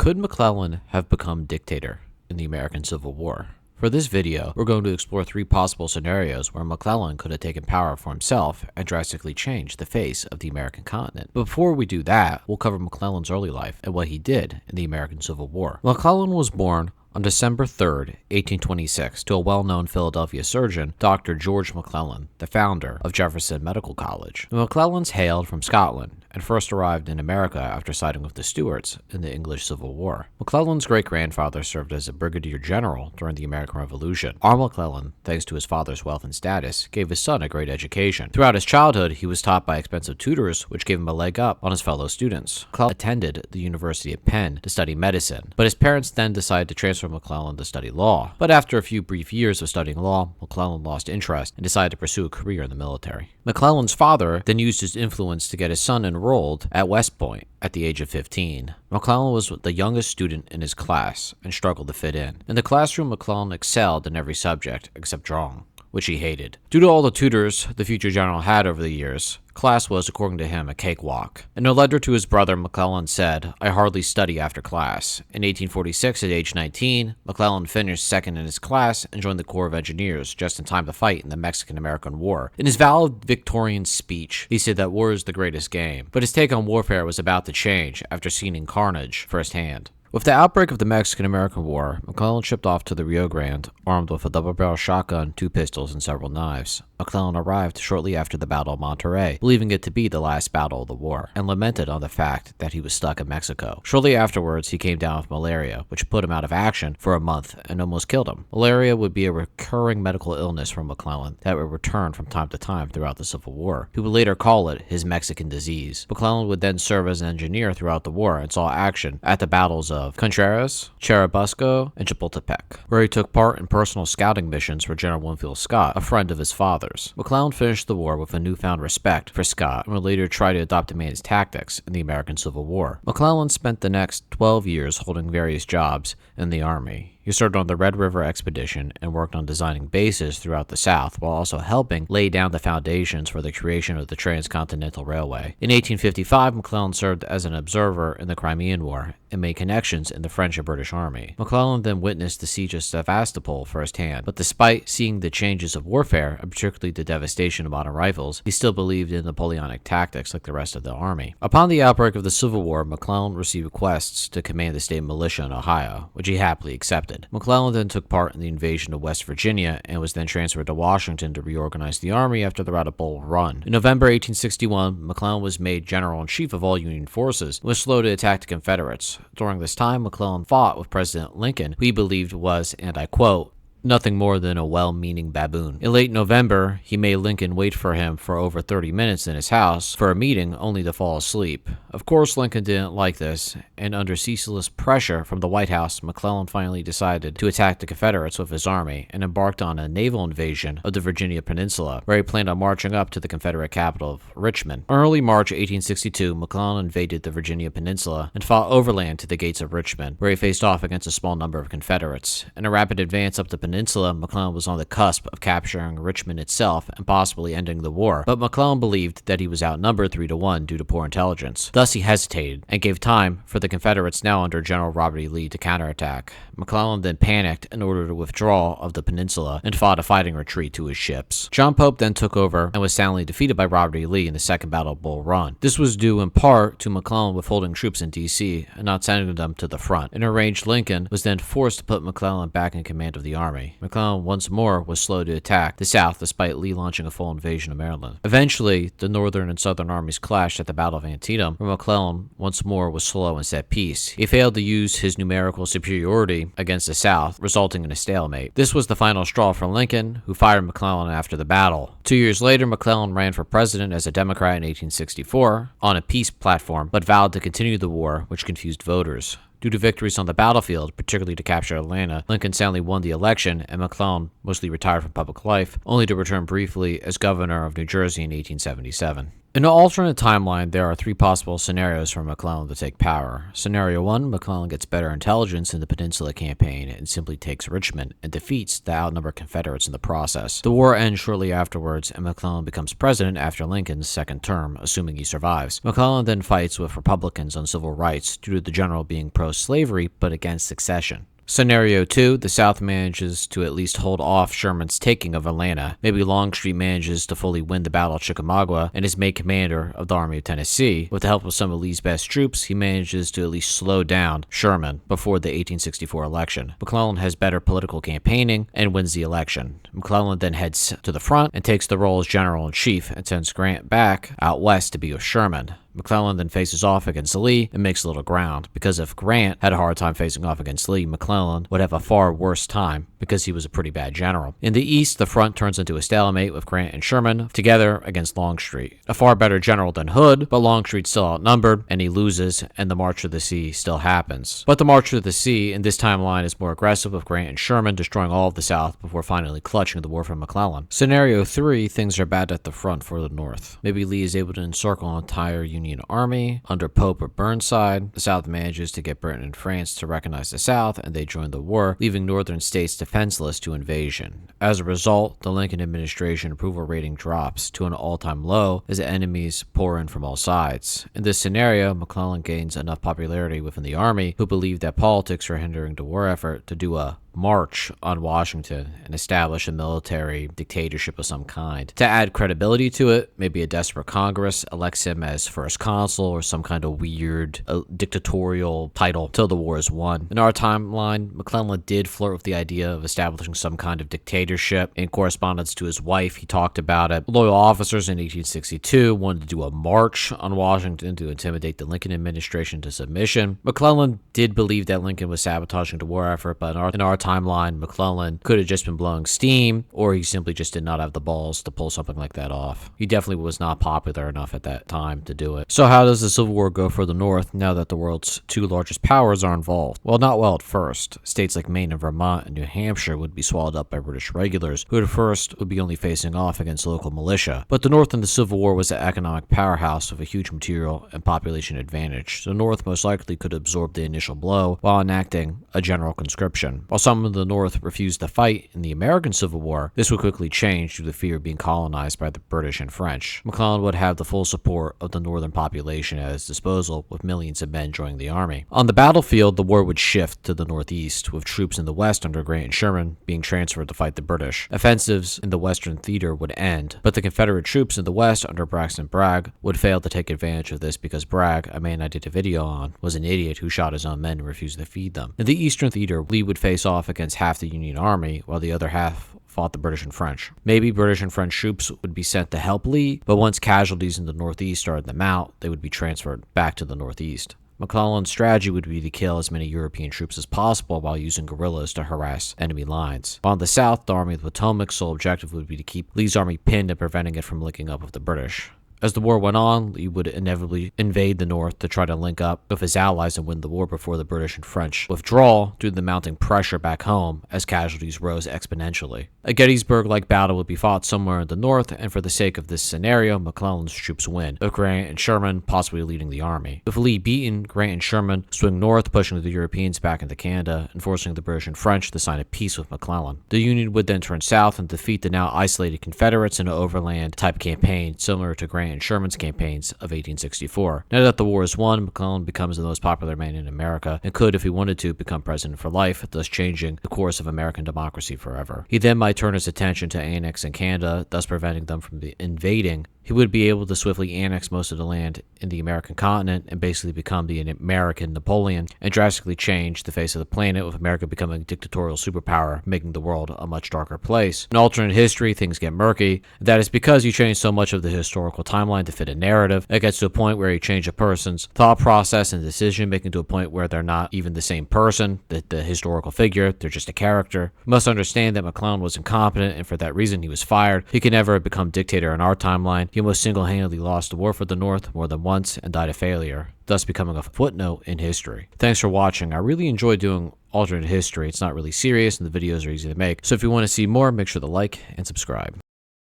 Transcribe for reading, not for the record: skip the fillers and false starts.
Could McClellan have become dictator in the American Civil War? For this video, we're going to explore three possible scenarios where McClellan could have taken power for himself and drastically changed the face of the American continent. But before we do that, we'll cover McClellan's early life and what he did in the American Civil War. McClellan was born on December 3rd, 1826, to a well-known Philadelphia surgeon, Dr. George McClellan, the founder of Jefferson Medical College. The McClellans hailed from Scotland and first arrived in America after siding with the Stuarts in the English Civil War. McClellan's great-grandfather served as a brigadier general during the American Revolution. Our McClellan, thanks to his father's wealth and status, gave his son a great education. Throughout his childhood, he was taught by expensive tutors, which gave him a leg up on his fellow students. McClellan attended the University of Penn to study medicine, but his parents then decided to transfer McClellan to study law. But after a few brief years of studying law, McClellan lost interest and decided to pursue a career in the military. McClellan's father then used his influence to get his son enrolled at West Point at the age of 15. McClellan was the youngest student in his class and struggled to fit in. In the classroom, McClellan excelled in every subject except drawing, which he hated. Due to all the tutors the future general had over the years, class was, according to him, a cakewalk. In a letter to his brother, McClellan said, "I hardly study after class." In 1846, at age 19, McClellan finished second in his class and joined the Corps of Engineers just in time to fight in the Mexican-American War. In his valedictorian speech, he said that war is the greatest game, but his take on warfare was about to change after seeing carnage firsthand. With the outbreak of the Mexican-American War, McClellan shipped off to the Rio Grande, armed with a double-barrel shotgun, 2 pistols, and several knives. McClellan arrived shortly after the Battle of Monterrey, believing it to be the last battle of the war, and lamented on the fact that he was stuck in Mexico. Shortly afterwards, he came down with malaria, which put him out of action for a month and almost killed him. Malaria would be a recurring medical illness for McClellan that would return from time to time throughout the Civil War. He would later call it his Mexican disease. McClellan would then serve as an engineer throughout the war and saw action at the battles of Contreras, Churubusco, and Chapultepec, where he took part in personal scouting missions for General Winfield Scott, a friend of his father's. McClellan finished the war with a newfound respect for Scott and would later try to adopt a man's tactics in the American Civil War. McClellan spent the next 12 years holding various jobs in the Army. He served on the Red River Expedition and worked on designing bases throughout the South while also helping lay down the foundations for the creation of the Transcontinental Railway. In 1855, McClellan served as an observer in the Crimean War and made connections in the French and British Army. McClellan then witnessed the siege of Sevastopol firsthand, but despite seeing the changes of warfare, and particularly the devastation of modern rifles, he still believed in Napoleonic tactics like the rest of the army. Upon the outbreak of the Civil War, McClellan received requests to command the state militia in Ohio, which he happily accepted. McClellan then took part in the invasion of West Virginia and was then transferred to Washington to reorganize the army after the Rat of Bull Run. In November 1861, McClellan was made general-in-chief of all Union forces and was slow to attack the Confederates. During this time, McClellan fought with President Lincoln, who he believed was, and I quote, "nothing more than a well-meaning baboon." In late November, he made Lincoln wait for him for over 30 minutes in his house for a meeting only to fall asleep. Of course, Lincoln didn't like this, and under ceaseless pressure from the White House, McClellan finally decided to attack the Confederates with his army and embarked on a naval invasion of the Virginia Peninsula, where he planned on marching up to the Confederate capital of Richmond. In early March 1862, McClellan invaded the Virginia Peninsula and fought overland to the gates of Richmond, where he faced off against a small number of Confederates. In a rapid advance up the peninsula, McClellan was on the cusp of capturing Richmond itself and possibly ending the war, but McClellan believed that he was outnumbered 3-1 due to poor intelligence. Thus, he hesitated and gave time for the Confederates, now under General Robert E. Lee, to counterattack. McClellan then panicked in order to withdraw of the peninsula and fought a fighting retreat to his ships. John Pope then took over and was soundly defeated by Robert E. Lee in the Second Battle of Bull Run. This was due in part to McClellan withholding troops in D.C. and not sending them to the front. An enraged Lincoln was then forced to put McClellan back in command of the army. McClellan once more was slow to attack the South despite Lee launching a full invasion of Maryland. Eventually, the Northern and Southern armies clashed at the Battle of Antietam, where McClellan once more was slow and set peace. He failed to use his numerical superiority against the South, resulting in a stalemate. This was the final straw for Lincoln, who fired McClellan after the battle. 2 years later, McClellan ran for president as a Democrat in 1864 on a peace platform, but vowed to continue the war, which confused voters. Due to victories on the battlefield, particularly to capture Atlanta, Lincoln soundly won the election, and McClellan mostly retired from public life, only to return briefly as governor of New Jersey in 1877. In an alternate timeline, there are three possible scenarios for McClellan to take power. Scenario 1, McClellan gets better intelligence in the Peninsula Campaign and simply takes Richmond and defeats the outnumbered Confederates in the process. The war ends shortly afterwards, and McClellan becomes president after Lincoln's second term, assuming he survives. McClellan then fights with Republicans on civil rights due to the general being pro-slavery but against secession. Scenario 2, the South manages to at least hold off Sherman's taking of Atlanta. Maybe Longstreet manages to fully win the Battle of Chickamauga and is made commander of the Army of Tennessee. With the help of some of Lee's best troops, he manages to at least slow down Sherman before the 1864 election. McClellan has better political campaigning and wins the election. McClellan then heads to the front and takes the role as general-in-chief and sends Grant back out west to be with Sherman. McClellan then faces off against Lee and makes little ground, because if Grant had a hard time facing off against Lee, McClellan would have a far worse time because he was a pretty bad general. In the east, the front turns into a stalemate with Grant and Sherman together against Longstreet. A far better general than Hood, but Longstreet's still outnumbered and he loses, and the March to the Sea still happens. But the March to the Sea in this timeline is more aggressive, with Grant and Sherman destroying all of the South before finally clutching the war from McClellan. Scenario 3, things are bad at the front for the North. Maybe Lee is able to encircle an entire Union army under Pope or Burnside. The South manages to get Britain and France to recognize the South, and they join the war, leaving northern states defenseless to invasion. As a result, the Lincoln administration approval rating drops to an all-time low as enemies pour in from all sides. In this scenario, McClellan gains enough popularity within the army, who believe that politics are hindering the war effort, to do a march on Washington and establish a military dictatorship of some kind. To add credibility to it, maybe a desperate Congress elects him as first consul or some kind of weird dictatorial title till the war is won. In our timeline, McClellan did flirt with the idea of establishing some kind of dictatorship. In correspondence to his wife, he talked about it. Loyal officers in 1862 wanted to do a march on Washington to intimidate the Lincoln administration to submission. McClellan did believe that Lincoln was sabotaging the war effort, but in our timeline, McClellan could have just been blowing steam, or he simply just did not have the balls to pull something like that off. He definitely was not popular enough at that time to do it. So how does the Civil War go for the North now that the world's two largest powers are involved? Well, not well at first. States like Maine and Vermont and New Hampshire would be swallowed up by British regulars, who at first would be only facing off against local militia. But the North in the Civil War was an economic powerhouse with a huge material and population advantage. The North most likely could absorb the initial blow while enacting a general conscription. While some of the North refused to fight in the American Civil War, this would quickly change due to the fear of being colonized by the British and French. McClellan would have the full support of the northern population at his disposal, with millions of men joining the army. On the battlefield, the war would shift to the northeast, with troops in the west under Grant and Sherman being transferred to fight the British. Offensives in the western theater would end, but the Confederate troops in the west under Braxton Bragg would fail to take advantage of this because Bragg, a man I did a video on, was an idiot who shot his own men and refused to feed them. In the eastern theater, Lee would face off against half the Union army, while the other half fought the British and French. Maybe British and French troops would be sent to help Lee, but once casualties in the northeast started to mount, they would be transferred back to the northeast. McClellan's strategy would be to kill as many European troops as possible while using guerrillas to harass enemy lines. While in the south, the Army of the Potomac's sole objective would be to keep Lee's army pinned and preventing it from linking up with the British. As the war went on, Lee would inevitably invade the North to try to link up with his allies and win the war before the British and French withdraw due to the mounting pressure back home as casualties rose exponentially. A Gettysburg-like battle would be fought somewhere in the North, and for the sake of this scenario, McClellan's troops win, with Grant and Sherman possibly leading the army. With Lee beaten, Grant and Sherman swing north, pushing the Europeans back into Canada and forcing the British and French to sign a peace with McClellan. The Union would then turn south and defeat the now isolated Confederates in an overland-type campaign similar to Grant and Sherman's campaigns of 1864. Now that the war is won, McClellan becomes the most popular man in America and could, if he wanted to, become president for life, thus changing the course of American democracy forever. He then might turn his attention to annexing Canada, thus preventing them from invading. He would be able to swiftly annex most of the land in the American continent and basically become the American Napoleon and drastically change the face of the planet, with America becoming a dictatorial superpower, making the world a much darker place. In alternate history, things get murky. That is because you change so much of the historical timeline to fit a narrative. It gets to a point where you change a person's thought process and decision making to a point where they're not even the same person, the historical figure, they're just a character. You must understand that McClellan was incompetent, and for that reason he was fired. He could never have become dictator in our timeline. He almost single-handedly lost the war for the North more than once and died a failure, thus becoming a footnote in history. Thanks for watching. I really enjoy doing alternate history. It's not really serious and the videos are easy to make. So if you want to see more, make sure to like and subscribe.